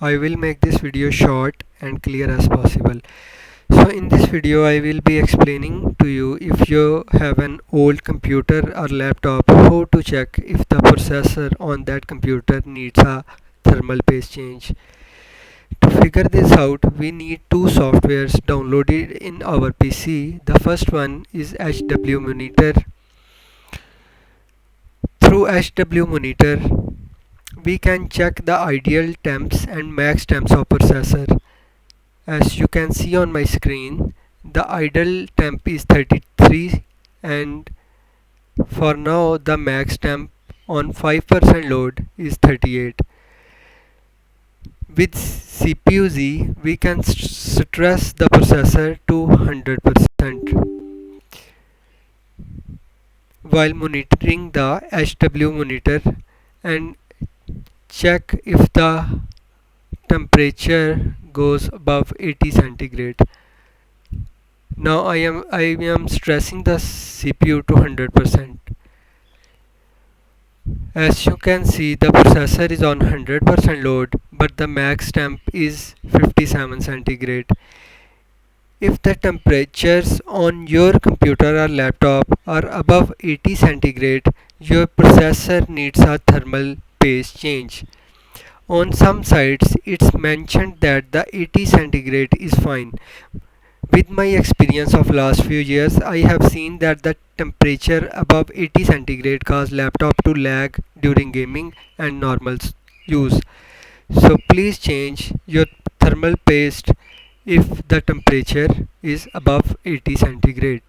I will make this video short and clear as possible. So in this video I will be explaining to you, if you have an old computer or laptop, how to check if the processor on that computer needs a thermal paste change. To figure this out, we need two softwares downloaded in our PC. The first one is HWMonitor. Through HWMonitor, we can check the ideal temps and max temps of processor. As you can see on my screen, the idle temp is 33, and for now the max temp on 5% load is 38. With CPU Z, we can stress the processor to 100% while monitoring the HWMonitor, and check if the temperature goes above 80 centigrade. Now I am stressing the CPU to 100%. As you can see, the processor is on 100% load, but the max temp is 57 centigrade. If the temperatures on your computer or laptop are above 80 centigrade, your processor needs a thermal paste change. On some sites, it's mentioned that the 80 centigrade is fine. With my experience of last few years, I have seen that the temperature above 80 centigrade cause laptop to lag during gaming and normal use. So please change your thermal paste if the temperature is above 80 centigrade.